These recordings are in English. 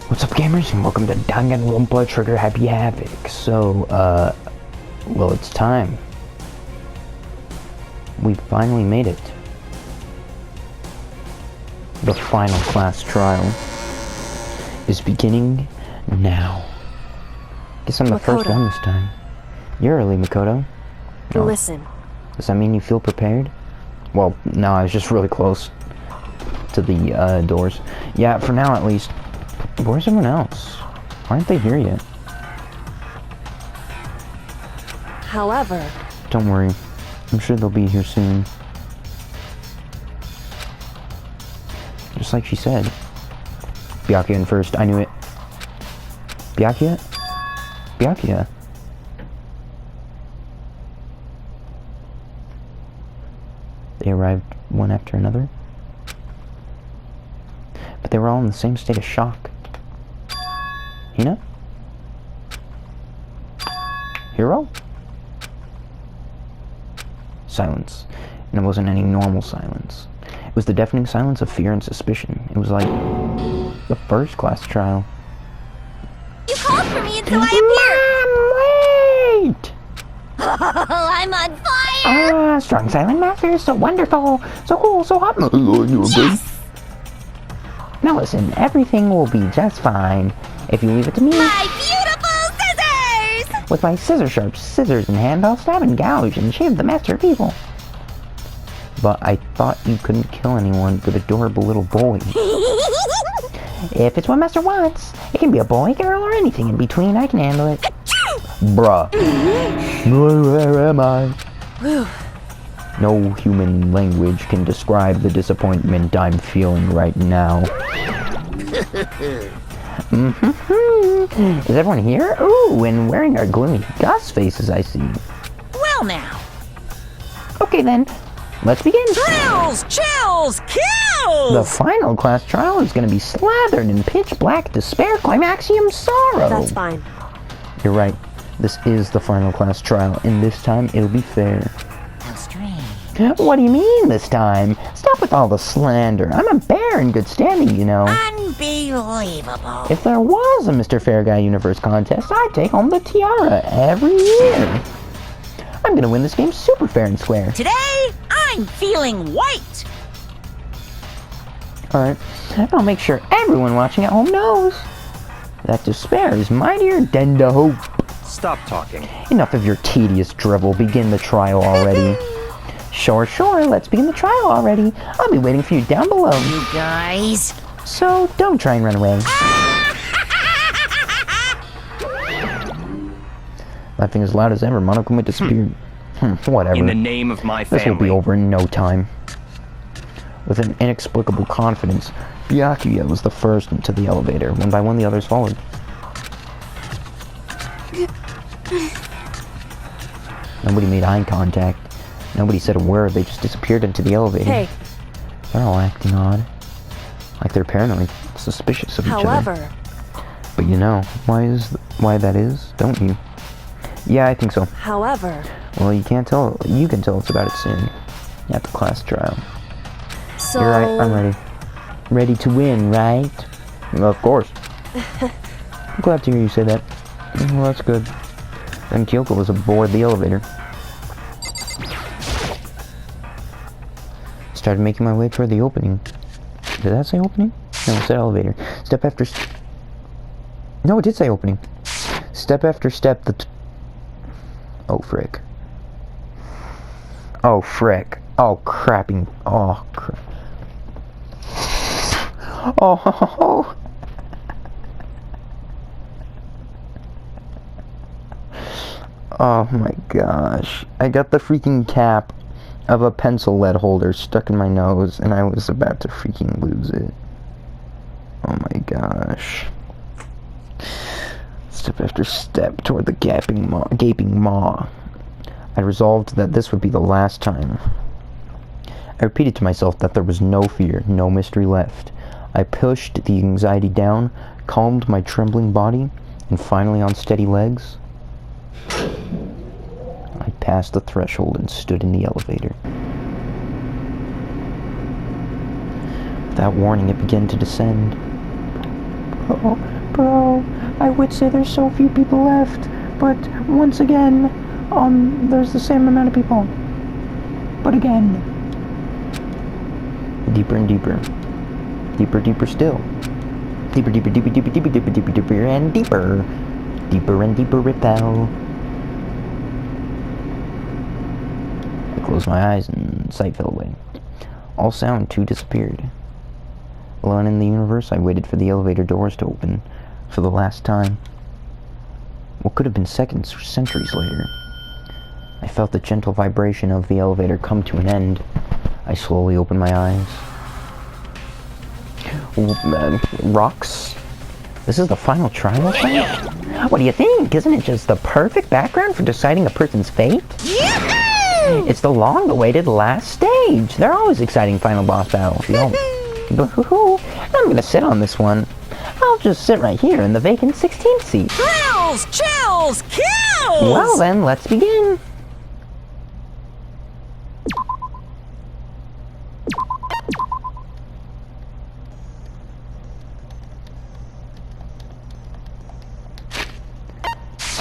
What's up, gamers, and welcome to Danganronpa Trigger Happy Havoc. So, well, it's time. We finally made it. The final class trial is beginning now. Guess I'm the first one this time. You're early, Makoto. No. Listen. Does that mean you feel prepared? Well, no, I was just really close to the, doors. Yeah, for now at least. Where's everyone else? Why aren't they here yet? However... Don't worry. I'm sure they'll be here soon. Just like she said. Byakuya in first. I knew it. Byakuya? Byakuya. They arrived one after another. But they were all in the same state of shock. Hina? Hiro? Silence. And it wasn't any normal silence. It was the deafening silence of fear and suspicion. It was like the first class trial. You called for me until I appeared! Mom, wait! I'm on fire! Ah, strong silent master, so wonderful, so cool, so hot. Yes! Now listen, everything will be just fine if you leave it to me. My beautiful scissors! With my scissor-sharp scissors in hand, I'll stab and gouge and shave the master of evil. But I thought you couldn't kill anyone with adorable little boy. If it's what master wants, it can be a boy, girl, or anything in between. I can handle it. Bruh. Where am I? No human language can describe the disappointment I'm feeling right now. Is everyone here? Ooh, and wearing our gloomy Gus faces, I see. Well now. Okay then, let's begin. Thrills, chills, kills! The final class trial is going to be slathered in pitch black despair, climaxium sorrow. That's fine. You're right. This is the final class trial, and this time it'll be fair. How strange. What do you mean this time? Stop with all the slander. I'm a bear in good standing, you know. Unbelievable. If there was a Mr. Fair Guy Universe contest, I'd take home the tiara every year. I'm gonna win this game super fair and square. Today, I'm feeling white. Alright, I'll make sure everyone watching at home knows that despair is mightier than the hope. Stop talking. Enough of your tedious drivel. Begin the trial already. Sure, let's begin the trial already. I'll be waiting for you down below. You guys. So, don't try and run away. Laughing as loud as ever, Monokuma disappeared. Whatever. In the name of my family. This will be over in no time. With an inexplicable confidence, Byakuya was the first into the elevator. One by one, the others followed. Nobody made eye contact. Nobody said a word. They just disappeared into the elevator. Hey. They're all acting odd. Like they're paranoid, suspicious of each other. But you know why that is, don't you? Yeah, I think so. However. Well, you can tell us about it soon. At the class trial. So... You're right, I'm ready. Ready to win, right? Of course. I'm glad to hear you say that. Well, that's good. Then Kyoko was aboard the elevator. Started making my way toward the opening. Did that say opening? No, it said elevator. Step after... No, it did say opening. Step after step, oh, frick. Oh, frick. Oh, crapping. Oh, crap. Oh. Oh my gosh. I got the freaking cap of a pencil lead holder stuck in my nose, and I was about to freaking lose it. Oh my gosh. Step after step toward the gaping maw. I resolved that this would be the last time. I repeated to myself that there was no fear, no mystery left. I pushed the anxiety down, calmed my trembling body, and finally on steady legs, I passed the threshold and stood in the elevator. Without warning, it began to descend. Oh, bro, I would say there's so few people left, but once again, there's the same amount of people. But again, deeper and deeper. Deeper, deeper still. Deeper, deeper, deeper, deeper, deeper, deeper, deeper, deeper, and deeper. Deeper and deeper repel. I closed my eyes and sight fell away. All sound too disappeared. Alone in the universe, I waited for the elevator doors to open for the last time. What could have been seconds or centuries later. I felt the gentle vibration of the elevator come to an end. I slowly opened my eyes. Rocks? This is the final trial thing? What do you think? Isn't it just the perfect background for deciding a person's fate? Yahoo! It's the long-awaited last stage. They're always exciting final boss battles, you know. I'm gonna sit on this one. I'll just sit right here in the vacant 16th seat. Thrills, chills, kills! Well then, let's begin.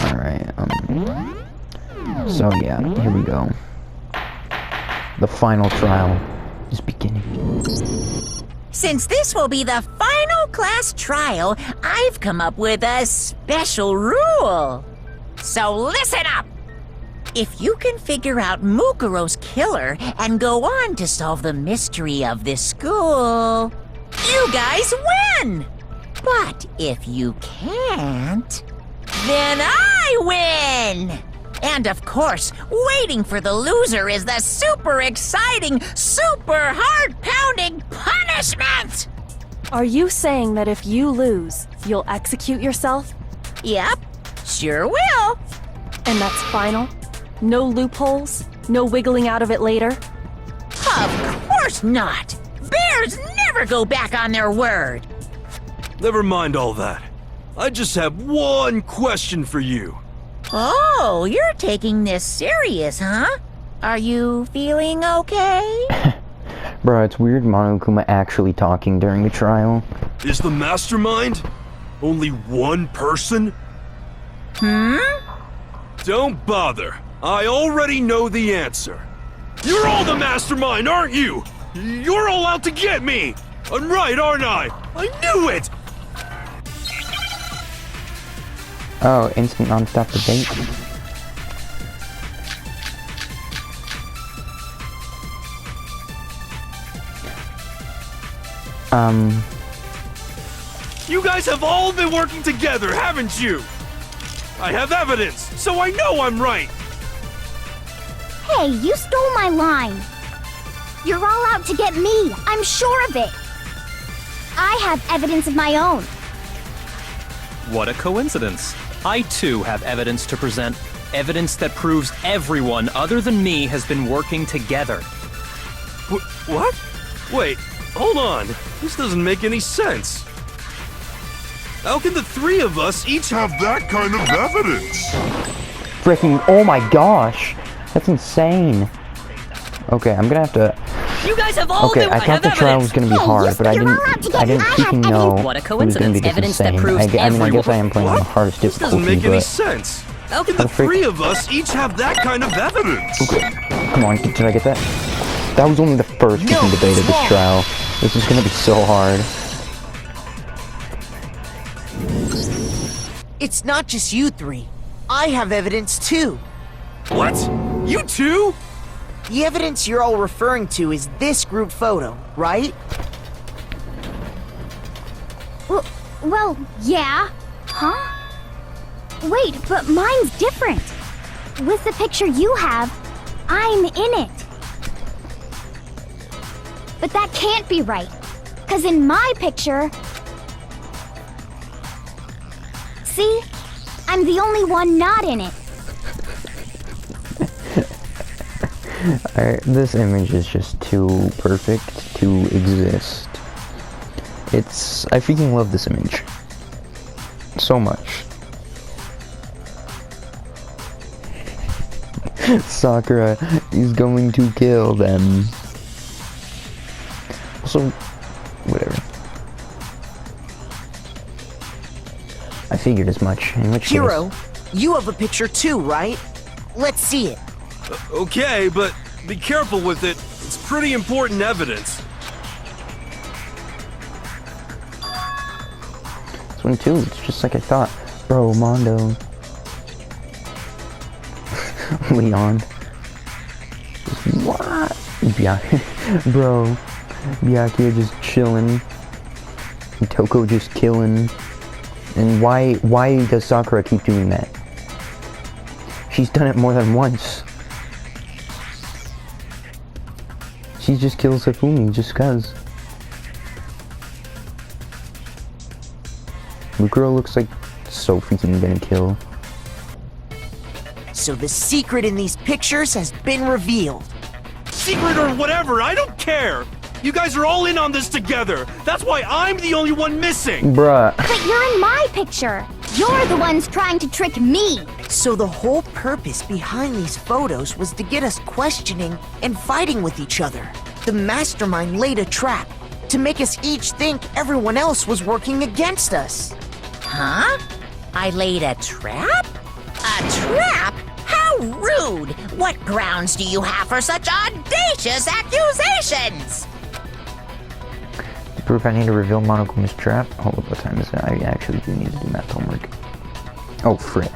Alright, so yeah, here we go. The final trial is beginning. Since this will be the final class trial, I've come up with a special rule. So listen up! If you can figure out Mukuro's killer and go on to solve the mystery of this school, you guys win! But if you can't, then I win! And of course, waiting for the loser is the super exciting, super heart-pounding punishment! Are you saying that if you lose, you'll execute yourself? Yep, sure will. And that's final? No loopholes? No wiggling out of it later? Of course not! Bears never go back on their word! Never mind all that. I just have one question for you. Oh, you're taking this serious, huh? Are you feeling okay? Bro, it's weird Monokuma actually talking during the trial. Is the mastermind only one person? Don't bother. I already know the answer. You're all the mastermind, aren't you? You're all out to get me! I'm right, aren't I? I knew it! Oh, instant non-stop debate. You guys have all been working together, haven't you? I have evidence, so I know I'm right. Hey, you stole my line. You're all out to get me. I'm sure of it. I have evidence of my own. What a coincidence. I too have evidence to present. Evidence that proves everyone other than me has been working together. What? Wait, hold on. This doesn't make any sense. How can the three of us each have That kind of evidence. Freaking, oh my gosh. That's insane. Okay, I'm gonna have to... You guys have all Okay, I thought the trial was gonna be hard, but I didn't freaking know What a it was gonna be coincidence. this Evidence that insane. proves I mean, I guess I am playing on the What? hardest This doesn't difficulty, make any but... sense. How can How the the frick- three of us each have that kind of evidence? Come on, did I get that? That was only the first freaking debate of this trial. This is gonna be so hard. It's not just you three. I have evidence too. What? You too? The evidence you're all referring to is this group photo, right? Well, yeah. Huh? Wait, but mine's different. With the picture you have, I'm in it. But that can't be right. 'Cause in my picture... See? I'm the only one not in it. Alright, this image is just too perfect to exist. I freaking love this image. So much. Sakura is going to kill them. Also, whatever. I figured as much. In which Hero, case... you have a picture too, right? Let's see it. Okay, but be careful with it. It's pretty important evidence. This one too, it's just like I thought. Bro, Mondo. Leon. What? Yeah. Bro. Byakuya just chilling. And Toko just killing. And why does Sakura keep doing that? She's done it more than once. She just kills Hifumi just cuz. Mukuro looks like so freaking gonna kill. So the secret in these pictures has been revealed. Secret or whatever, I don't care! You guys are all in on this together! That's why I'm the only one missing! Bruh. But you're in my picture. You're the ones trying to trick me. So the whole purpose behind these photos was to get us questioning and fighting with each other. The mastermind laid a trap to make us each think everyone else was working against us. Huh? I laid a trap? A trap? How rude! What grounds do you have for such audacious accusations? To prove I need to reveal Monokuma's trap. Hold up, what time is it? I actually do need to do math homework. Oh, frick.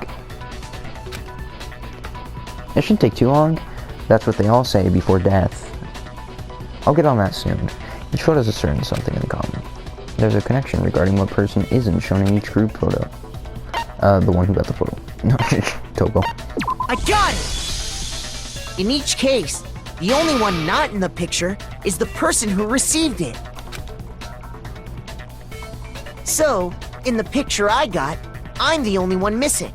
It shouldn't take too long. That's what they all say before death. I'll get on that soon. Each photo has a certain something in common. There's a connection regarding what person isn't shown in each group photo. The one who got the photo. No, Toko. I got it! In each case, the only one not in the picture is the person who received it. So, in the picture I got, I'm the only one missing.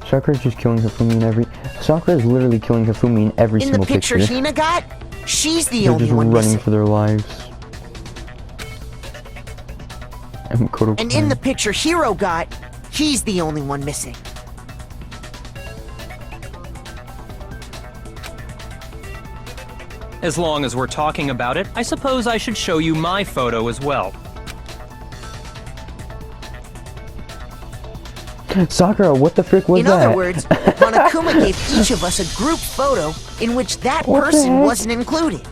Sakura's just killing Hifumi in every... Sakura is literally killing Hifumi in every In single the picture picture. Hina got, she's the They're only just one running missing. for their lives. And Makoto And in the picture Hero got, he's the only one missing. As long as we're talking about it, I suppose I should show you my photo as well. Sakura, what the frick was In that? other words, Monokuma gave each of us a group photo in which that What the person heck? wasn't included.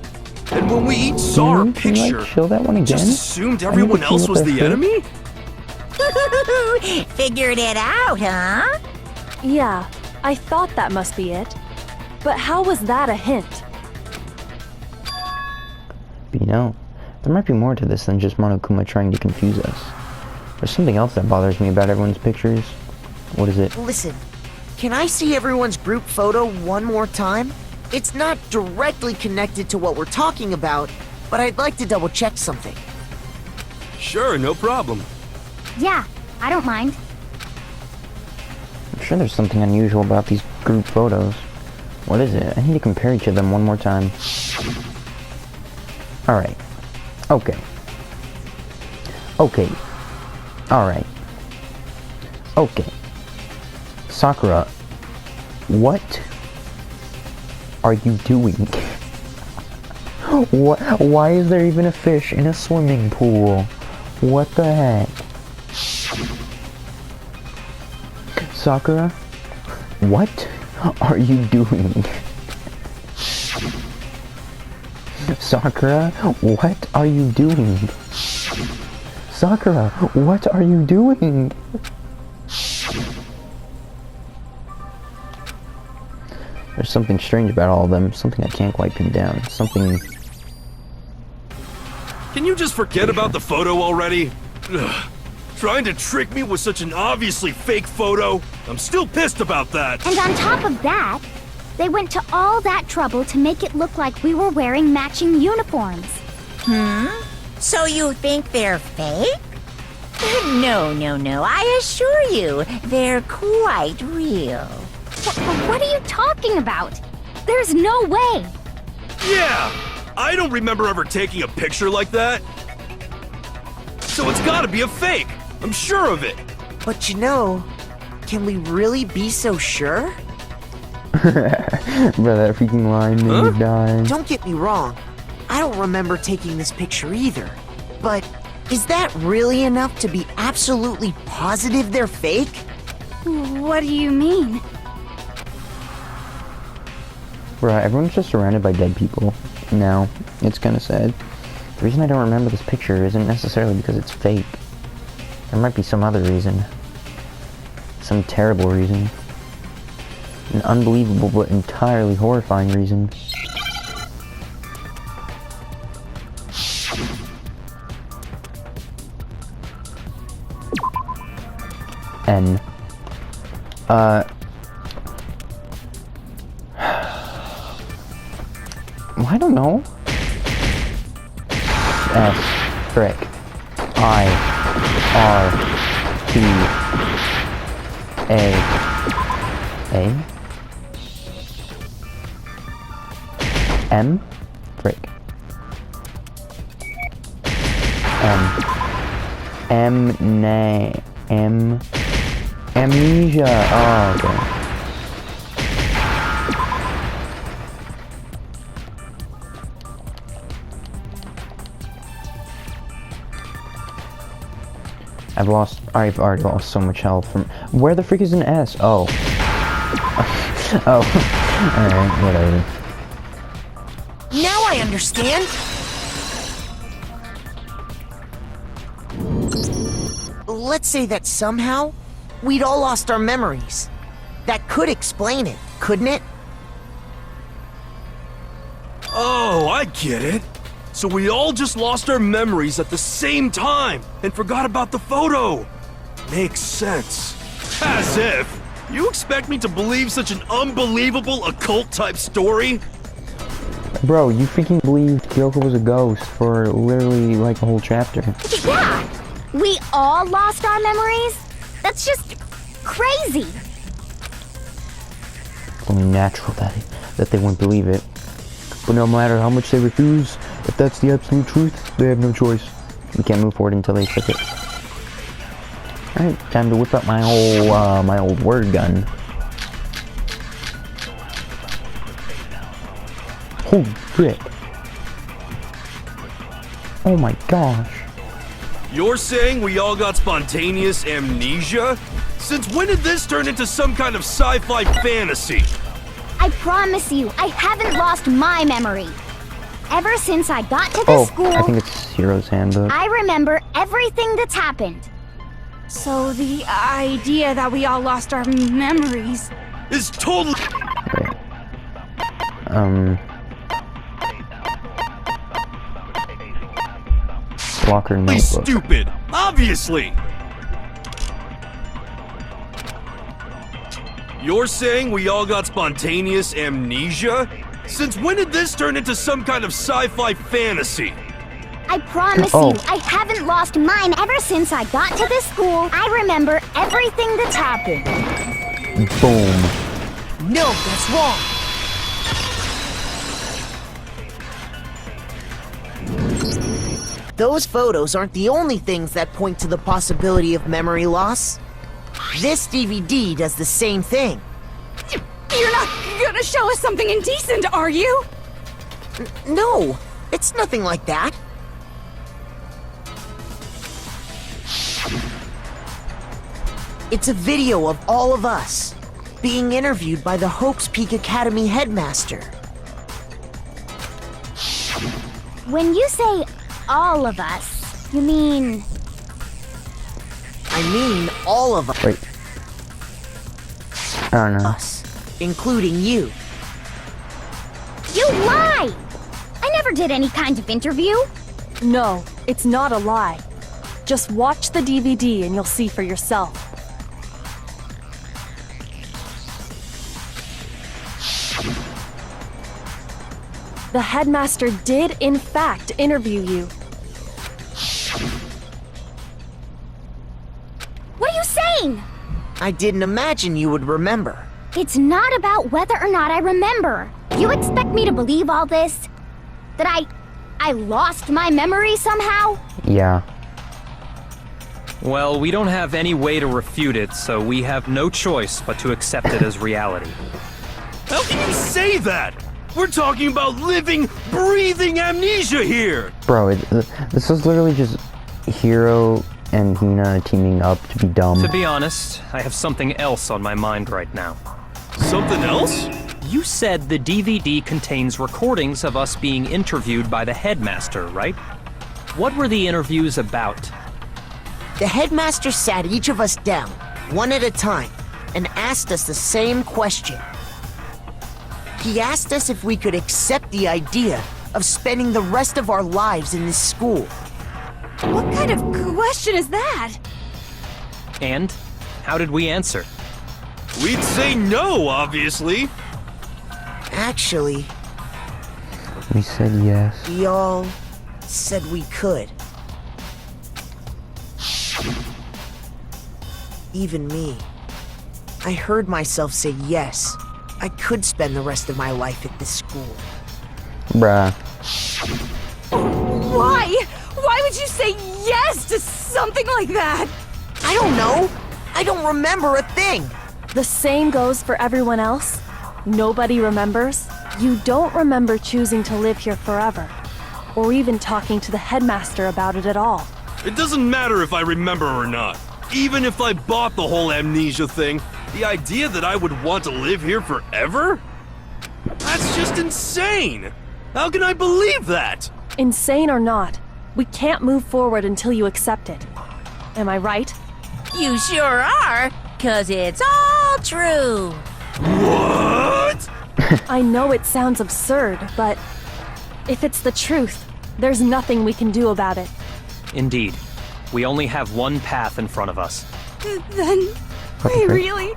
And when we each saw our Can you, picture, like, show that one again? just assumed I need everyone to see else what was that the is. enemy? Figured it out, huh? Yeah, I thought that must be it. But how was that a hint? But you know, there might be more to this than just Monokuma trying to confuse us. There's something else that bothers me about everyone's pictures. What is it? Listen, can I see everyone's group photo one more time? It's not directly connected to what we're talking about, but I'd like to double check something. Sure, no problem. Yeah, I don't mind. I'm sure there's something unusual about these group photos. What is it? I need to compare each of them one more time. Alright. Okay. Okay. Alright. Okay. Sakura, what are you doing? What? Why is there even a fish in a swimming pool? What the heck? Sakura, what are you doing? Sakura, what are you doing? Sakura, what are you doing? There's something strange about all of them, something I can't quite pin down, something... Can you just forget about the photo already? Ugh. Trying to trick me with such an obviously fake photo? I'm still pissed about that. And on top of that, they went to all that trouble to make it look like we were wearing matching uniforms. So you think they're fake? No, I assure you, they're quite real. What are you talking about? There's no way. Yeah! I don't remember ever taking a picture like that. So it's gotta be a fake. I'm sure of it. But you know, can we really be so sure? Bro, that freaking line made me die. Don't get me wrong, I don't remember taking this picture either. But Is that really enough to be absolutely positive they're fake? What do you mean? Bruh, everyone's just surrounded by dead people now. It's kinda sad. The reason I don't remember this picture isn't necessarily because it's fake. There might be some other reason. Some terrible reason. An unbelievable but entirely horrifying reason. N. Well, I don't know. S. Frick. I. R. T. A. A. M. Frick. M. Amnesia. Oh, okay. I've already lost so much health from... Where the freak is an S? Oh. Oh. Alright, whatever. Now I understand! Let's say that somehow, we'd all lost our memories. That could explain it, couldn't it? Oh, I get it. So we all just lost our memories at the same time and forgot about the photo. Makes sense. As if. You expect me to believe such an unbelievable occult-type story? Bro, you freaking believed Kyoko was a ghost for literally like a whole chapter. Yeah! We all lost our memories? That's just crazy. Only natural that they wouldn't believe it. But no matter how much they refuse, if that's the absolute truth, they have no choice. We can't move forward until they check it. Alright, time to whip up my old word gun. Holy frick. Oh my gosh. You're saying we all got spontaneous amnesia? Since when did this turn into some kind of sci-fi fantasy? I promise you, I haven't lost my memory. Ever since I got to this school, I think it's Hero's Handbook. I remember everything that's happened. So the idea that we all lost our memories is totally... Wait. Walker Notebook. Stupid! Obviously! You're saying we all got spontaneous amnesia? Since when did this turn into some kind of sci-fi fantasy? I promise you, I haven't lost mine ever since I got to this school. I remember everything that's happened. Boom. No, that's wrong. Those photos aren't the only things that point to the possibility of memory loss. This DVD does the same thing. You're not gonna show us something indecent, are you? No, it's nothing like that. It's a video of all of us being interviewed by the Hope's Peak Academy headmaster. When you say all of us, you mean... I mean all of us. Wait. I don't know. Us, including you. You lie! I never did any kind of interview. No, it's not a lie. Just watch the DVD and you'll see for yourself. The headmaster did, in fact, interview you. What are you saying? I didn't imagine you would remember. It's not about whether or not I remember. You expect me to believe all this? That I lost my memory somehow? Yeah. Well, we don't have any way to refute it, so we have no choice but to accept it as reality. How can you say that? We're talking about living, breathing amnesia here! Bro, this is literally just Hiro and Hina teaming up to be dumb. To be honest, I have something else on my mind right now. Something else? You said the DVD contains recordings of us being interviewed by the headmaster, right? What were the interviews about? The headmaster sat each of us down, one at a time, and asked us the same question. He asked us if we could accept the idea of spending the rest of our lives in this school. What kind of question is that? And how did we answer? We'd say no, obviously. Actually, We said yes. we all said we could. Even me. I heard myself say yes. I could spend the rest of my life at this school. Bruh. Why? Why would you say yes to something like that? I don't know. I don't remember a thing. The same goes for everyone else. Nobody remembers. You don't remember choosing to live here forever, or even talking to the headmaster about it at all. It doesn't matter if I remember or not. Even if I bought the whole amnesia thing, the idea that I would want to live here forever? That's just insane! How can I believe that? Insane or not, we can't move forward until you accept it. Am I right? You sure are, 'cause it's all true. What? I know it sounds absurd, but if it's the truth, there's nothing we can do about it. Indeed. We only have one path in front of us. Then, wait, really?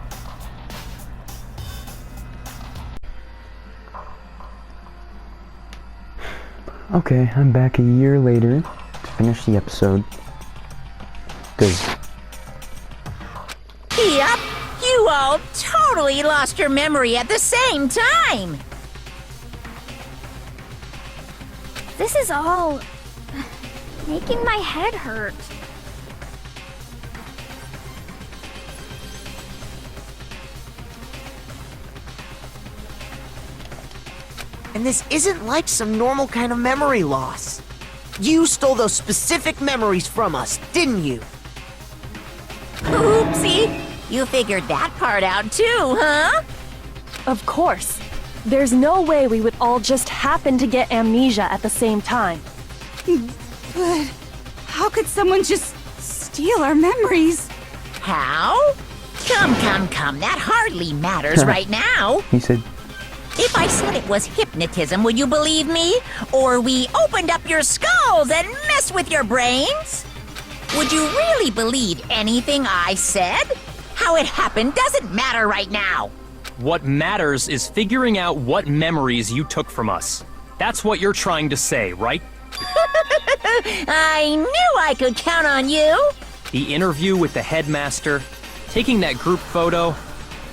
Okay, I'm back a year later to finish the episode. Cause Yep, you all totally lost your memory at the same time. This is all making my head hurt. And this isn't like some normal kind of memory loss. You stole those specific memories from us, didn't you? Oopsie, you figured that part out too, huh? Of course. There's no way we would all just happen to get amnesia at the same time. But how could someone just steal our memories? How? Come, that hardly matters right now. he said, If I said it was hypnotism, would you believe me? Or we opened up your skulls and messed with your brains? Would you really believe anything I said? How it happened doesn't matter right now. What matters is figuring out what memories you took from us. That's what you're trying to say, right? I knew I could count on you. The interview with the headmaster, taking that group photo,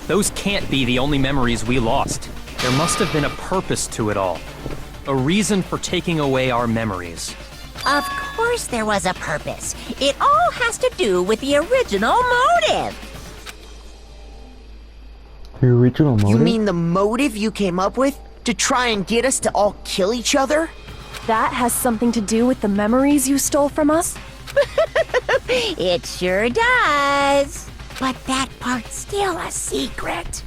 those can't be the only memories we lost. There must have been a purpose to it all. A reason for taking away our memories. Of course there was a purpose. It all has to do with the original motive. the original motive? You mean the motive you came up with to try and get us to all kill each other? That has something to do with the memories you stole from us? It sure does. But that part's still a secret.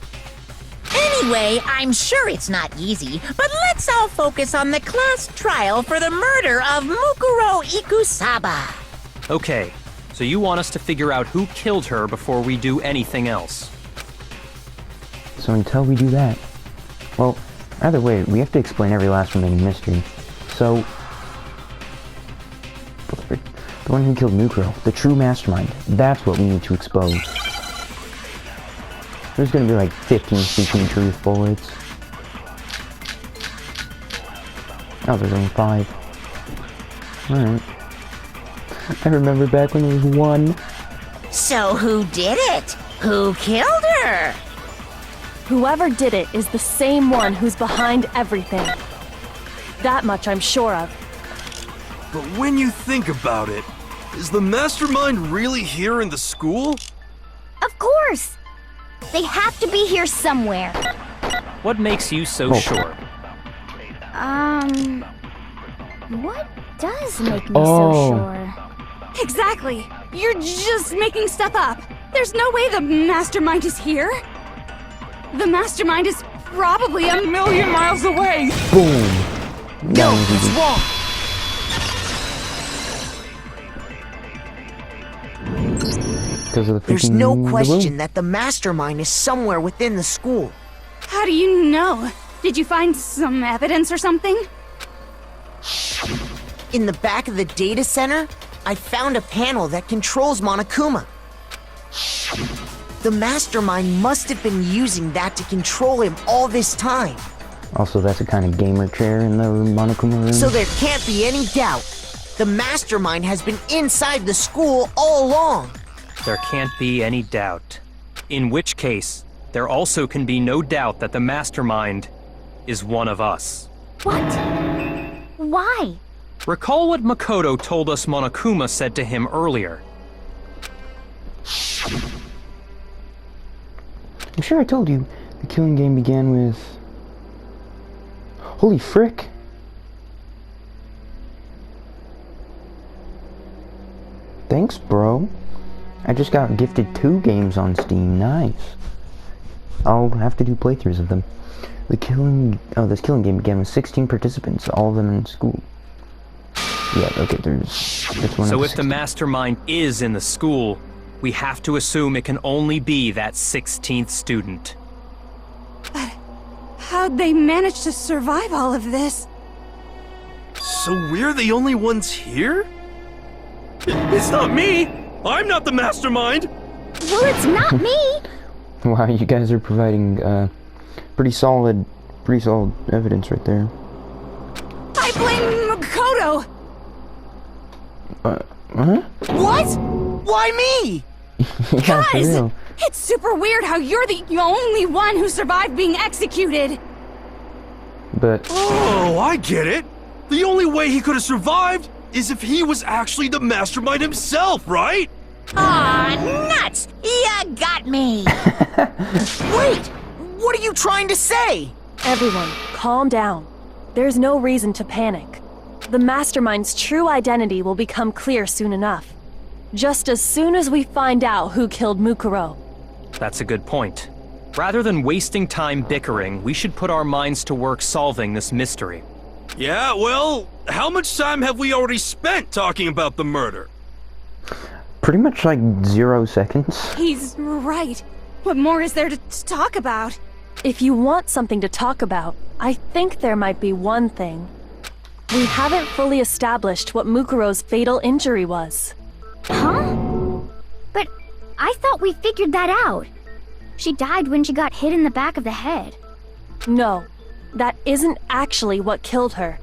Anyway, I'm sure it's not easy, but let's all focus on the class trial for the murder of Mukuro Ikusaba. Okay, so you want us to figure out who killed her before we do anything else. So until we do that... Well, either way, we have to explain every last remaining mystery. So... The one who killed Mukuro, the true mastermind, that's what we need to expose. There's gonna be like 15 speaking truth bullets. Oh, there's only 5. Alright. I remember back when there was 1. So who did it? Who killed her? Whoever did it is the same one who's behind everything. That much I'm sure of. But when you think about it, is the mastermind really here in the school? Of course! They have to be here somewhere. What makes you so sure? What does make me Oh. so sure? Exactly. You're just making stuff up. There's no way the mastermind is here. The mastermind is probably a million miles away. Boom. No, he's wrong. Because of the There's freaking- no the question room. that the mastermind is somewhere within the school. How do you know? Did you find some evidence or something? In the back of the data center, I found a panel that controls Monokuma. The mastermind must have been using that to control him all this time. Also, that's a kind of gamer chair in the Monokuma room. So there can't be any doubt. The mastermind has been inside the school all along. There can't be any doubt. In which case, there also can be no doubt that the mastermind is one of us. What? Why? Recall what Makoto told us Monokuma said to him earlier. I'm sure I told you the killing game began with... Holy frick! Thanks, bro. I just got gifted 2 games on Steam. Nice. I'll have to do playthroughs of them. This killing game began with 16 participants, all of them in school. Yeah, okay, that's one So of if the 16. mastermind is in the school, we have to assume it can only be that 16th student. How'd they manage to survive all of this? So we're the only ones here? It's not me! I'm not the mastermind! Well, it's not me! Wow, you guys are providing pretty solid evidence right there. I blame Makoto! Huh? What? Why me? Yeah, for Guys! real. It's super weird how you're the only one who survived being executed! But Oh, I get it! The only way he could have survived is if he was actually the mastermind himself, right? Aw, nuts! You got me! Wait! What are you trying to say? Everyone, calm down. There's no reason to panic. The mastermind's true identity will become clear soon enough. Just as soon as we find out who killed Mukuro. That's a good point. Rather than wasting time bickering, we should put our minds to work solving this mystery. Yeah, well, how much time have we already spent talking about the murder? pretty much like 0 seconds. He's right. What more is there to talk about? If you want something to talk about, I think there might be one thing. We haven't fully established what Mukuro's fatal injury was. Huh? But I thought we figured that out. She died when she got hit in the back of the head. No, that isn't actually what killed her.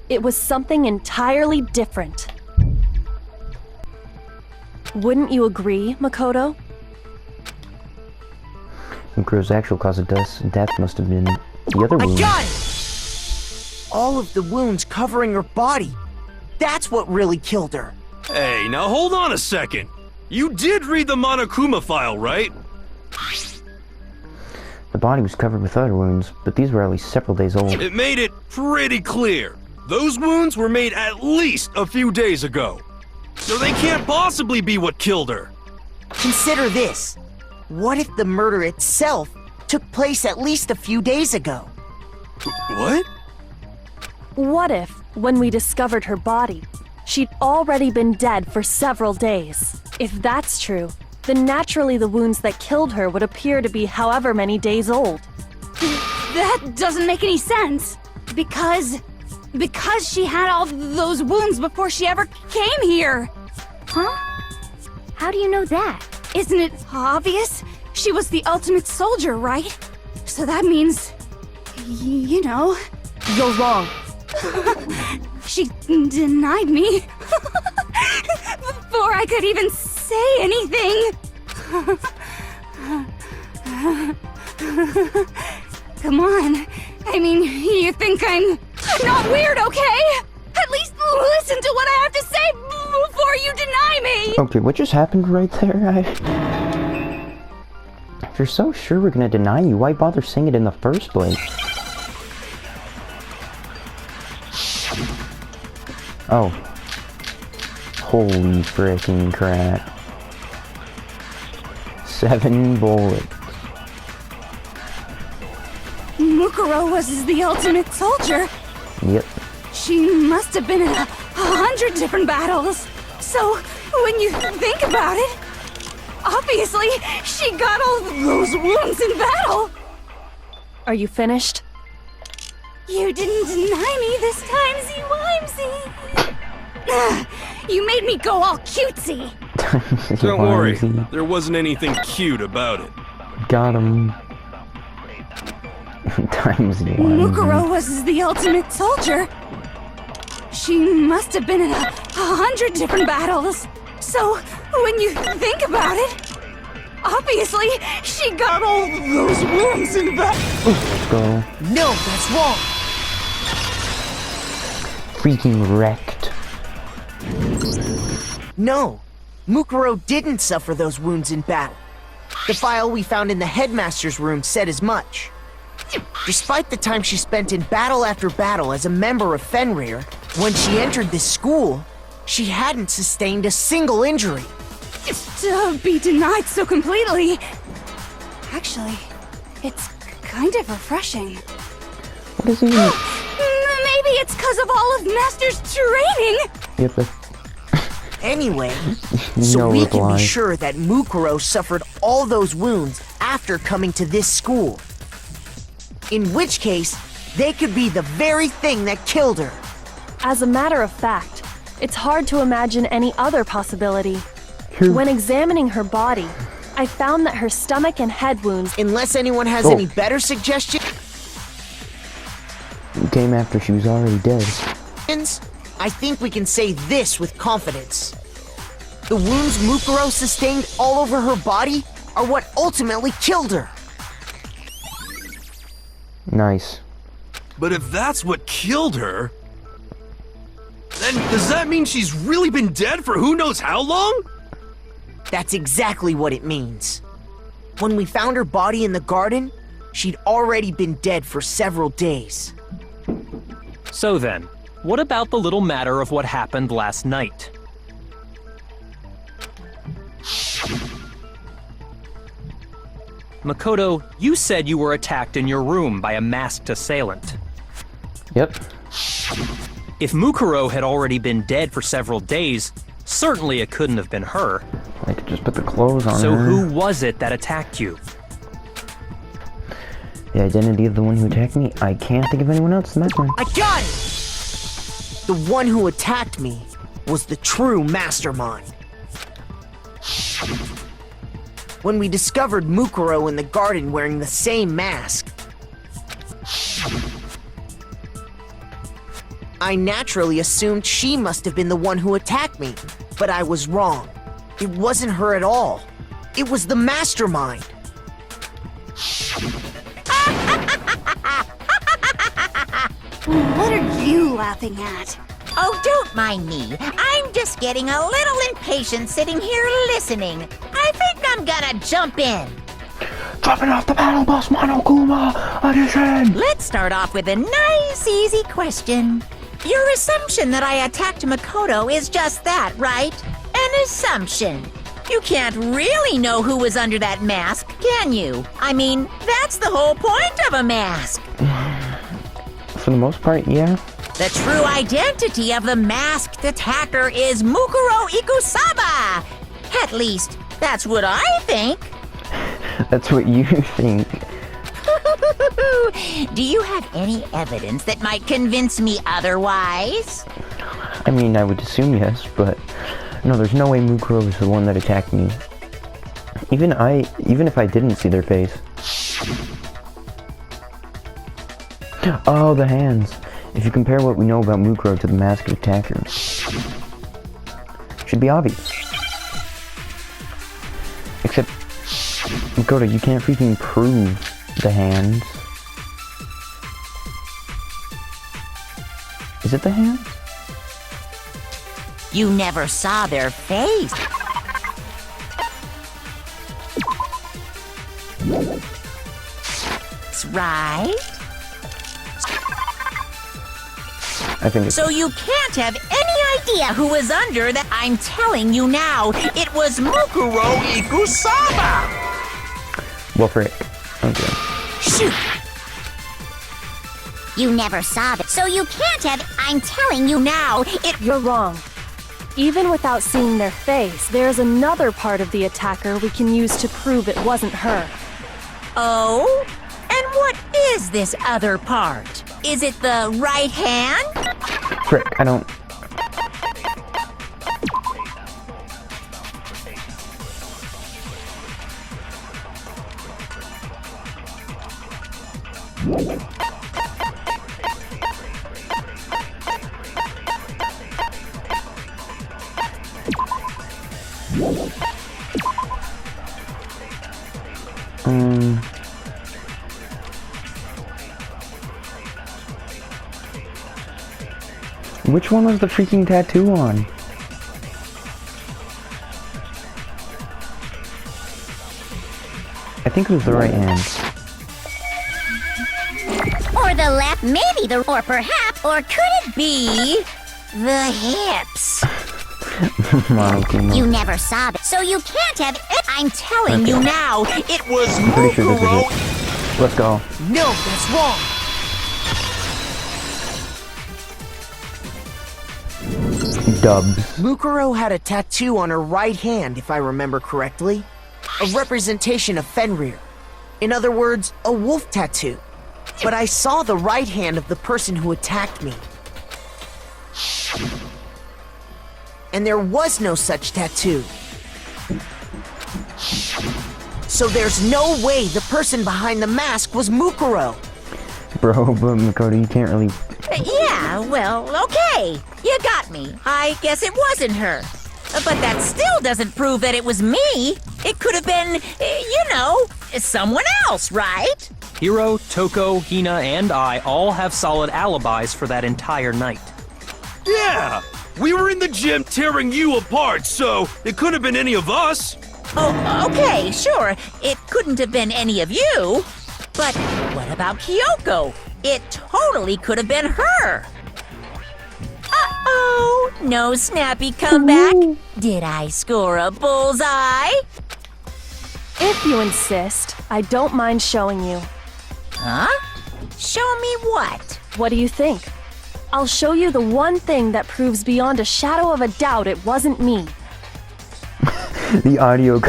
It was something entirely different. Wouldn't you agree, Makoto? Mukuro's actual cause of death must have been the other I wound. got it! All of the wounds covering her body. That's what really killed her. Hey, now hold on a second. You did read the Monokuma file, right? The body was covered with other wounds, but these were at least several days old. It made it pretty clear. Those wounds were made at least a few days ago. So they can't possibly be what killed her. Consider this. What if the murder itself took place at least a few days ago? What? What if, when we discovered her body, she'd already been dead for several days? If that's true, then naturally the wounds that killed her would appear to be however many days old. That doesn't make any sense. Because she had all those wounds before she ever came here. Huh? How do you know that? Isn't it obvious? She was the ultimate soldier, right? So that means, you know, You're wrong. she denied me before I could even say anything. Come on. I mean, you think I'm not weird, okay? At least listen to what I have to say before you deny me. Okay, what just happened right there? If you're so sure we're gonna deny you, why bother saying it in the first place? Oh. Holy freaking crap. 7 bullets. Mukuro was the ultimate soldier. Yep. She must have been in 100 different battles. So, when you think about it, obviously, she got all those wounds in battle. Are you finished? You didn't deny me this timesy-wimesy. You made me go all cutesy. Don't worry, there wasn't anything cute about it. Got him. Times the Mukuro was the ultimate soldier. She must have been in 100 different battles. So, when you think about it, obviously, she got all those wounds in battle. Let's go. No, that's wrong. Freaking wrecked. No, Mukuro didn't suffer those wounds in battle. The file we found in the headmaster's room said as much. Despite the time she spent in battle after battle as a member of Fenrir, when she entered this school, she hadn't sustained a single injury. To be denied so completely. Actually, it's kind of refreshing. What is he? Maybe it's because of all of Master's training. Yep. Anyway, so No we can reply. be sure that Mukuro suffered all those wounds after coming to this school. In which case, they could be the very thing that killed her. As a matter of fact, it's hard to imagine any other possibility. When examining her body, I found that her stomach and head wounds. Unless anyone has any better suggestions, Came after she was already dead. I think we can say this with confidence. The wounds Mukuro sustained all over her body are what ultimately killed her. Nice. But if that's what killed her, then does that mean she's really been dead for who knows how long? That's exactly what it means. When we found her body in the garden, she'd already been dead for several days. So then, what about the little matter of what happened last night? Makoto, you said you were attacked in your room by a masked assailant. Yep. If Mukuro had already been dead for several days, certainly it couldn't have been her. I could just put the clothes on So her. who was it that attacked you? The identity of the one who attacked me? I can't think of anyone else in that one. I got it! The one who attacked me was the true mastermind. When we discovered Mukuro in the garden wearing the same mask, I naturally assumed she must have been the one who attacked me, but I was wrong. It wasn't her at all. It was the mastermind. What are you laughing at? Oh, don't mind me. I'm just getting a little impatient sitting here listening. I think I'm gonna jump in. Dropping off the battle bus, Monokuma edition! Let's start off with a nice, easy question. Your assumption that I attacked Makoto is just that, right? An assumption. You can't really know who was under that mask, can you? I mean, that's the whole point of a mask. For the most part, yeah. The true identity of the masked attacker is Mukuro Ikusaba. At least, that's what I think. That's what you think. Do you have any evidence that might convince me otherwise? I mean, I would assume yes, but no, there's no way Mukuro is the one that attacked me. Even if I didn't see their face. Oh, the hands. If you compare what we know about Mukuro to the masked attacker, should be obvious. Except, Makoto, you can't freaking prove the hands. Is it the hands? You never saw their face. That's right. I think it's... So you can't have any idea who was under that. I'm telling you now, it was Mukuro Ikusama! Well, frick. Okay. Shoot! You never saw it, so you can't have. I'm telling you now, You're wrong. Even without seeing their face, there's another part of the attacker we can use to prove it wasn't her. Oh? And what is this other part? Is it the right hand? Frick, I don't... Which one was the freaking tattoo on? I think it was the right hand. or the left, maybe the, or perhaps, or could it Be the hips. You never saw it, so you can't have it. I'm telling you now, it was I'm pretty sure this Mukuro. is it. Let's go. No, that's wrong. Dubs. Mukuro had a tattoo on her right hand, if I remember correctly. A representation of Fenrir. In other words, a wolf tattoo. But I saw the right hand of the person who attacked me. And there was no such tattoo. So there's no way the person behind the mask was Mukuro. Bro, but Makoto, you can't really... Yeah, well, okay. You got me. I guess it wasn't her. But that still doesn't prove that it was me. It could have been, someone else, right? Hiro, Toko, Hina, and I all have solid alibis for that entire night. Yeah! We were in the gym tearing you apart, so it couldn't have been any of us. Oh, okay, sure. It couldn't have been any of you. But what about Kyoko? It totally could have been her. Uh-oh, no snappy comeback. Did I score a bullseye? If you insist, I don't mind showing you. Huh? Show me what? What do you think? I'll show you the one thing that proves beyond a shadow of a doubt it wasn't me. The audio...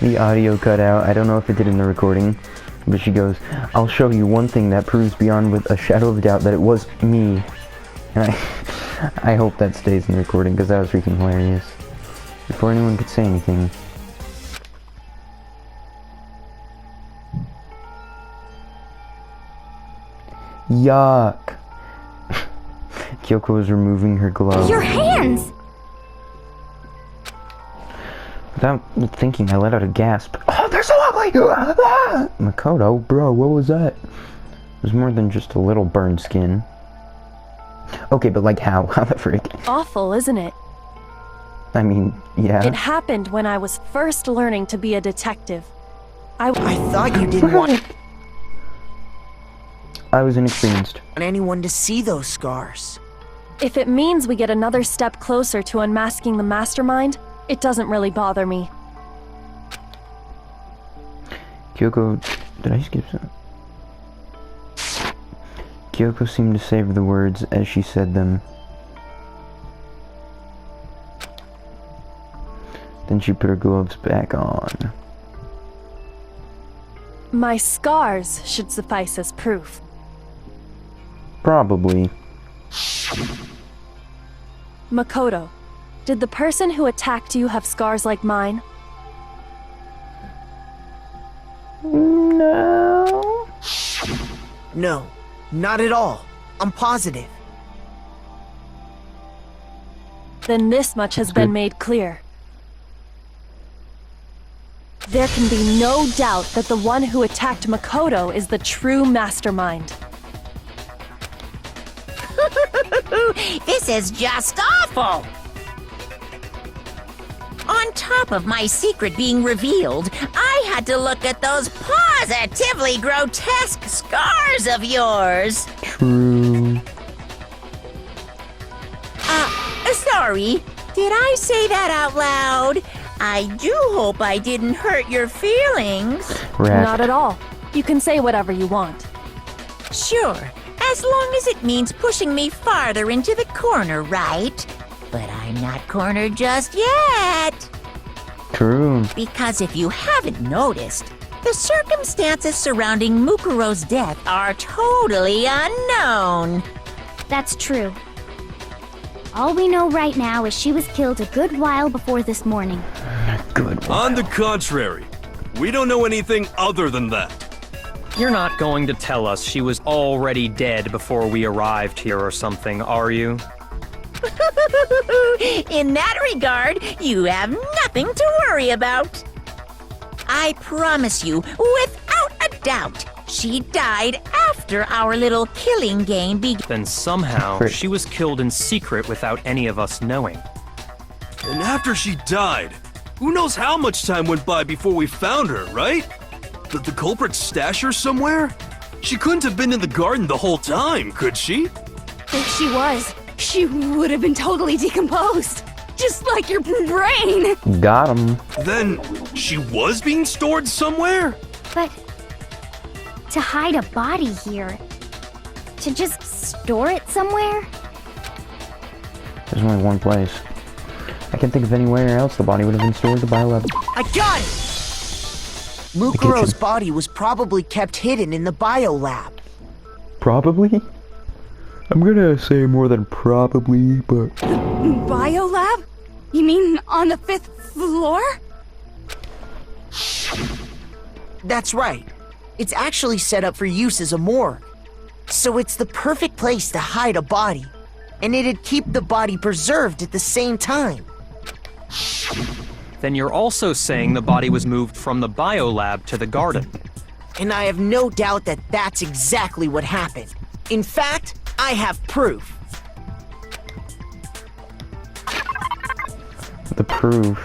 the audio cut out. I don't know if it did in the recording. But she goes, I'll show you one thing that proves beyond with a shadow of a doubt that it was me. And I hope that stays in the recording, because that was freaking hilarious. Before anyone could say anything. Yuck. Kyoko is removing her glove. Your hands! Without thinking, I let out a gasp. Oh, they're so ugly! Ah! Makoto, bro, what was that? It was more than just a little burned skin. Okay, but like how? How the frick? Awful, isn't it? I mean, yeah. It happened when I was first learning to be a detective. I thought you didn't want I was inexperienced. anyone to see those scars. If it means we get another step closer to unmasking the mastermind, it doesn't really bother me. Kyoko, did I skip some? Kyoko seemed to savor the words as she said them. Then she put her gloves back on. My scars should suffice as proof. Probably. Makoto, did the person who attacked you have scars like mine? No. No, not at all. I'm positive. Then this much has been made clear. There can be no doubt that the one who attacked Makoto is the true mastermind. This is just awful! On top of my secret being revealed, I had to look at those positively grotesque scars of yours. True. sorry. Did I say that out loud? I do hope I didn't hurt your feelings. Rat. Not at all. You can say whatever you want. Sure, as long as it means pushing me farther into the corner, right? But I'm not cornered just yet. True. Because if you haven't noticed, the circumstances surrounding Mukuro's death are totally unknown. That's true. All we know right now is she was killed a good while before this morning. Good one. On the contrary, we don't know anything other than that. You're not going to tell us she was already dead before we arrived here or something, are you? In that regard, you have nothing to worry about. I promise you, without a doubt, she died after our little killing game began. Then somehow Frick. she was killed in secret without any of us knowing. And after she died, who knows how much time went by before we found her, right? Did the culprit stash her somewhere? She couldn't have been in the garden the whole time, could she? If she was, she would have been totally decomposed. Just like your brain. Got him. Then she was being stored somewhere? But to hide a body here, to just store it somewhere? There's only one place. I can't think of anywhere else the body would have been stored. The biolab. I got it! Mukuro's body was probably kept hidden in the biolab. Probably? I'm gonna say more than probably, but... Biolab? You mean on the 5th floor? That's right. It's actually set up for use as a morgue. So it's the perfect place to hide a body. And it'd keep the body preserved at the same time. Then you're also saying the body was moved from the biolab to the garden. And I have no doubt that that's exactly what happened. In fact, I have proof. The proof...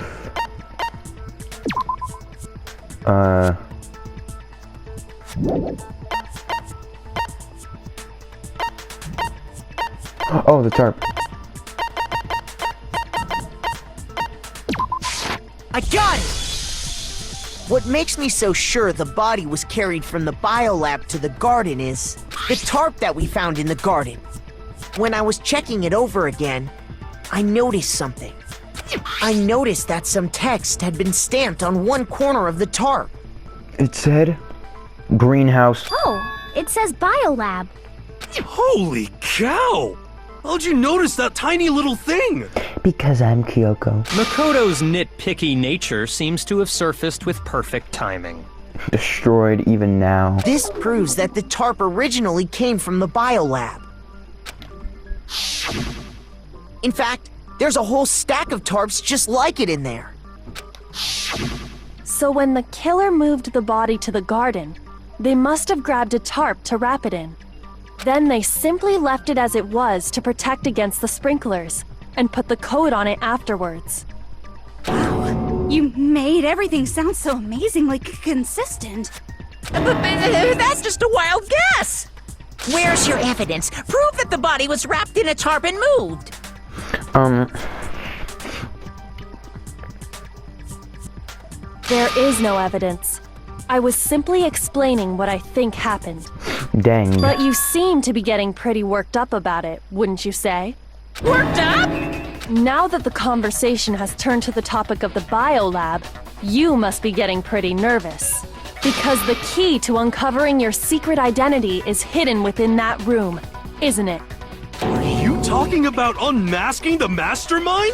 Oh, the tarp. I got it! What makes me so sure the body was carried from the biolab to the garden is the tarp that we found in the garden. When I was checking it over again, I noticed something. I noticed that some text had been stamped on one corner of the tarp. It said... greenhouse. Oh, it says biolab. Holy cow! How'd you notice that tiny little thing? Because I'm Kyoko. Makoto's nitpicky nature seems to have surfaced with perfect timing. Destroyed even now. This proves that the tarp originally came from the biolab. In fact, there's a whole stack of tarps just like it in there. So when the killer moved the body to the garden, they must have grabbed a tarp to wrap it in. Then they simply left it as it was to protect against the sprinklers, and put the coat on it afterwards. You made everything sound so amazingly consistent. But that's just a wild guess. Where's your evidence? Prove that the body was wrapped in a tarp and moved. There is no evidence. I was simply explaining what I think happened. Dang. But you seem to be getting pretty worked up about it, wouldn't you say? Worked up? Now that the conversation has turned to the topic of the biolab, you must be getting pretty nervous. Because the key to uncovering your secret identity is hidden within that room, isn't it? Are you talking about unmasking the mastermind?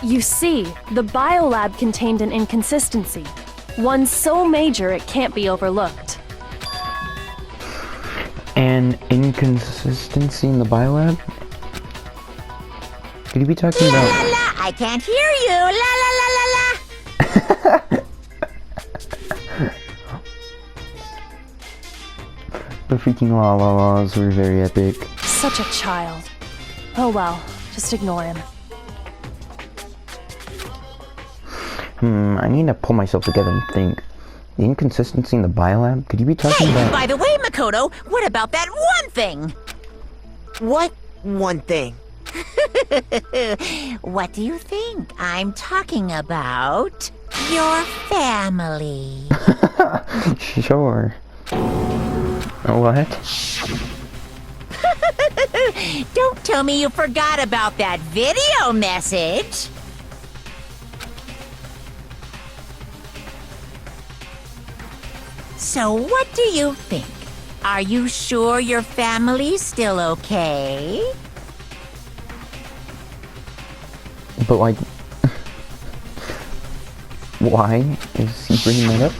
You see, the biolab contained an inconsistency. One so major it can't be overlooked. An inconsistency in the biolab? Could you be talking La about... la la, I can't hear you. La la la la la. The freaking la la la's were very epic. Such a child. Oh well, just ignore him. I need to pull myself together and think. The inconsistency in the biolab? Could you be talking Hey, about... by the way, Makoto, what about that one thing? What one thing? What do you think I'm talking about? Your family. Sure. What? Don't tell me you forgot about that video message. So what do you think? Are you sure your family's still okay? But like, why is he bringing that up?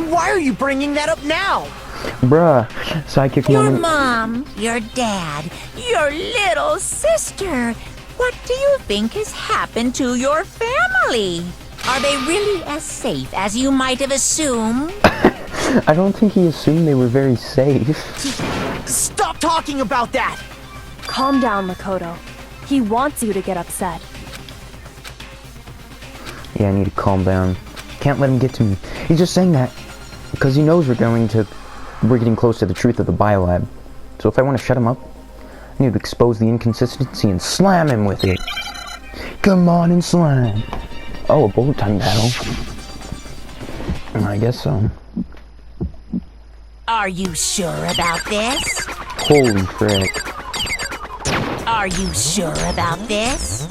Why are you bringing that up now? Bruh, psychic Your moment. mom, your dad, your little sister. What do you think has happened to your family? Are they really as safe as you might have assumed? I don't think he assumed they were very safe. Stop talking about that! Calm down, Makoto. He wants you to get upset. Yeah, I need to calm down. Can't let him get to me. He's just saying that because he knows we're getting close to the truth of the biolab. So if I want to shut him up, I need to expose the inconsistency and slam him with it. Come on and slam. Oh, a bullet time battle. I guess so. Are you sure about this? Holy frick. Are you sure about this?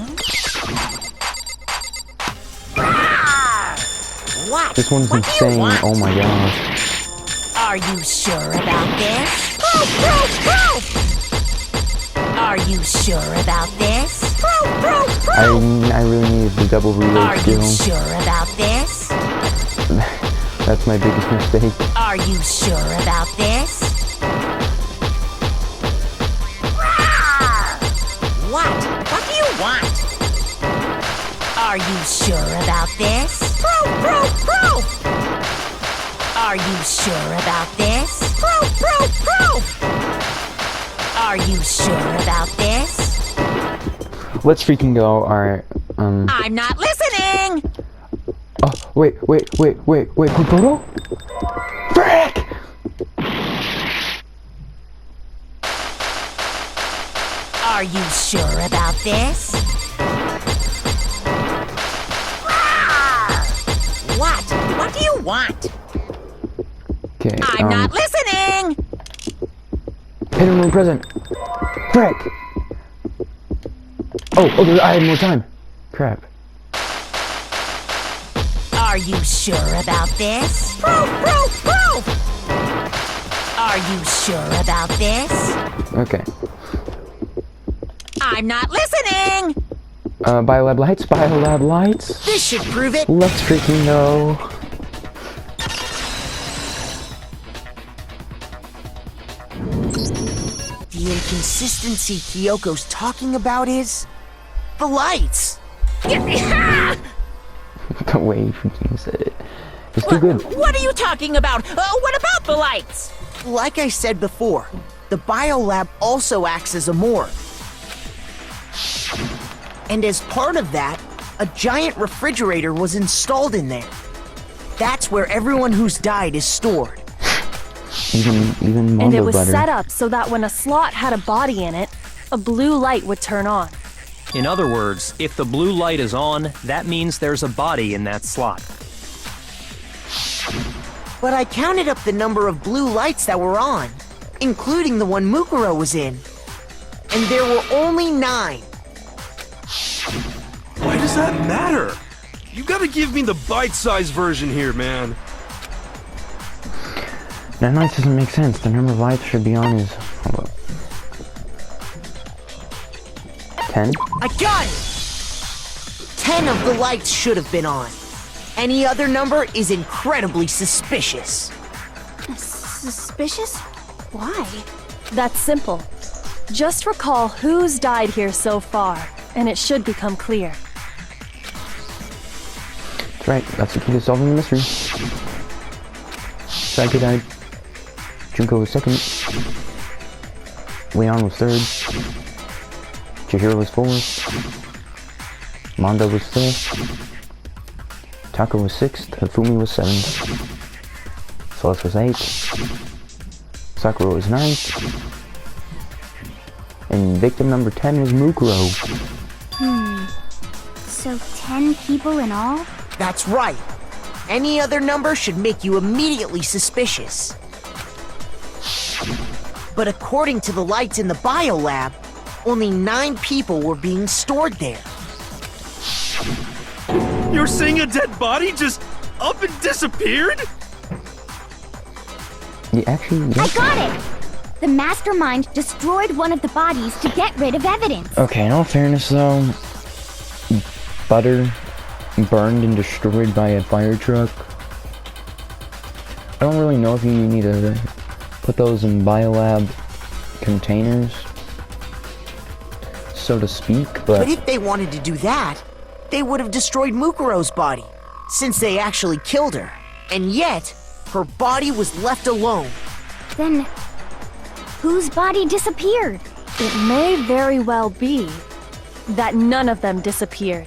What? This one's What do you insane. want? Oh my gosh. Are you sure about this? Are you sure about this? I really need the double reload Are you skill. sure about this? That's my biggest mistake. Are you sure about this? What? What do you want? Are you sure about this? Are you sure about this? Are you sure about this? Let's freaking go. Alright, I'm not listening! oh, wait, Makoto? Frick! Are you sure about this? What? What do you want? Okay, I'm not listening! hidden room present. Frick! Oh, I have more time. Crap. Are you sure about this? Are you sure about this? Okay. I'm not listening! Biolab lights. This should prove it! Let's freaking go. The inconsistency Kyoko's talking about is... the lights! The way he freaking said it. It's too good. What are you talking about? What about the lights? Like I said before, the biolab also acts as a morgue. And as part of that, a giant refrigerator was installed in there. That's where everyone who's died is stored. Even Mondo And it was Butter. set up so that when a slot had a body in it, a blue light would turn on. In other words, if the blue light is on, that means there's a body in that slot. But I counted up the number of blue lights that were on, including the one Mukuro was in. And there were only 9. Why does that matter? You gotta give me the bite-sized version here, man. That light doesn't make sense. The number of lights should be on is... hold up. 10? I got it! 10 of the lights should have been on. Any other number is incredibly suspicious. Suspicious? Why? That's simple. Just recall who's died here so far, and it should become clear. That's right. That's the key to solving the mystery. Saika died. Junko was second. Leon was third. Chihiro was fourth. Mondo was fifth. Taka was sixth. Hifumi was seventh. Celeste was eighth. Sakura was ninth. And victim number 10 is Mukuro. So 10 people in all? That's right. Any other number should make you immediately suspicious. But according to the lights in the biolab, only 9 people were being stored there. You're saying a dead body just up and disappeared? Yeah, actually, I yes. got it! The mastermind destroyed one of the bodies to get rid of evidence. Okay, in all fairness though, butter burned and destroyed by a fire truck. I don't really know if you need to put those in biolab containers, so to speak, But if they wanted to do that, they would have destroyed Mukuro's body, since they actually killed her. And yet, her body was left alone. Then, whose body disappeared? It may very well be that none of them disappeared.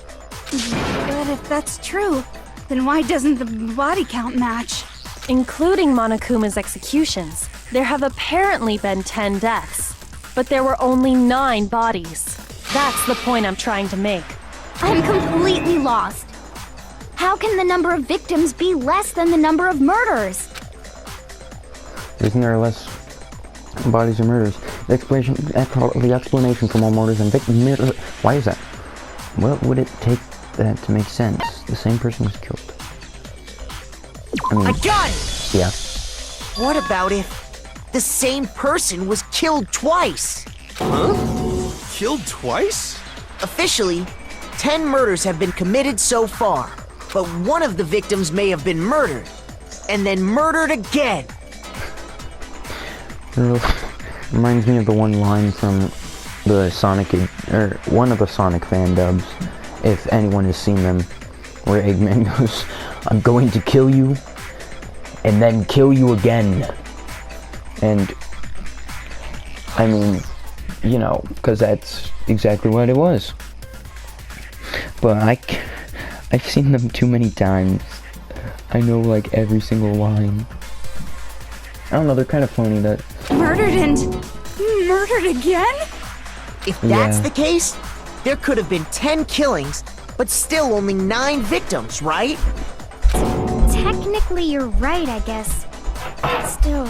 But if that's true, then why doesn't the body count match? Including Monokuma's executions, there have apparently been 10 deaths, but there were only 9 bodies. That's the point I'm trying to make. I'm completely lost. How can the number of victims be less than the number of murders? isn't there less bodies of murders? The explanation for more murders and victims. Why is that? What would it take that to make sense? The same person was killed. I got it! Yeah. What about if the same person was killed twice? Killed twice? Officially, 10 murders have been committed so far, but one of the victims may have been murdered, and then murdered again. Reminds me of the one line from the Sonic, or one of the Sonic fan dubs, if anyone has seen them, where Eggman goes, "I'm going to kill you, and then kill you again." And, I mean, you know, because that's exactly what it was. But I've seen them too many times. I know, like, every single line. I don't know, they're kind of funny that... Murdered and murdered again? If that's Yeah. the case, there could have been 10 killings, but still only 9 victims, right? Technically, you're right, I guess. Still,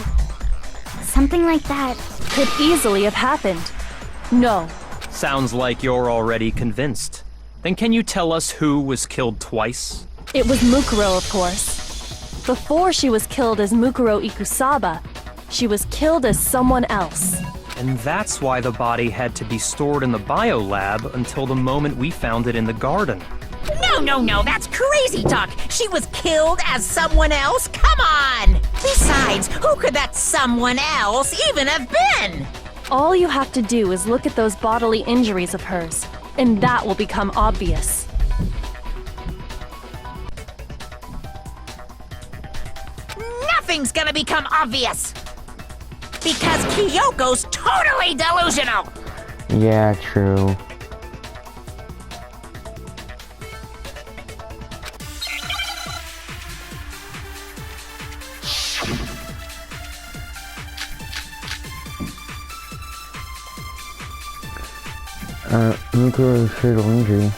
something like that. Could easily have happened. No. Sounds like you're already convinced. Then can you tell us who was killed twice? It was Mukuro, of course. Before she was killed as Mukuro Ikusaba, she was killed as someone else. And that's why the body had to be stored in the biolab until the moment we found it in the garden. No, that's crazy talk. She was killed as someone else? Come on! Besides, who could that someone else even have been? All you have to do is look at those bodily injuries of hers, and that will become obvious. Nothing's gonna become obvious! Because Kyoko's totally delusional! Yeah, true. Mukuro's fatal injury.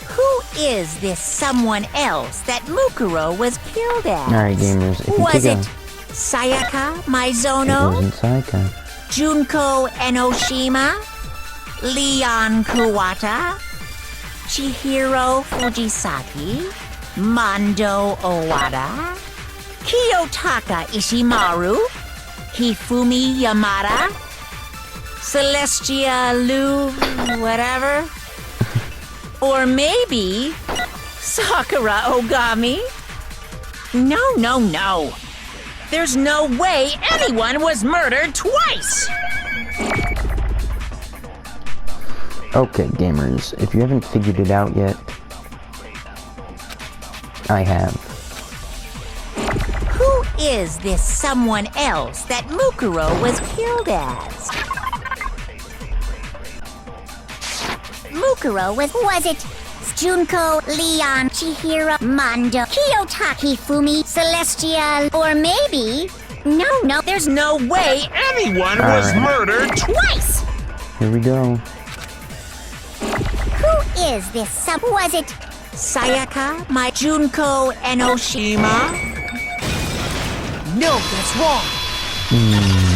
Who is this someone else that Mukuro was killed as? Alright, gamers, if you Was take it a... Sayaka It Maizono? wasn't Sayaka. Junko Enoshima? Leon Kuwata? Chihiro Fujisaki? Mondo Owada? Kiyotaka Ishimaru? Hifumi Yamada? Celestia Lu... whatever? Or maybe... Sakura Ogami? No. There's no way anyone was murdered twice! Okay, gamers, if you haven't figured it out yet, I have. Who is this someone else that Mukuro was killed as? Mukuro was it Junko, Leon, Chihiro, Mondo, Kiyotaki, Fumi, Celestia, or maybe... No, there's no way anyone was murdered twice! Here we go. Who is this? Was it Sayaka, my Junko Enoshima? No, that's wrong.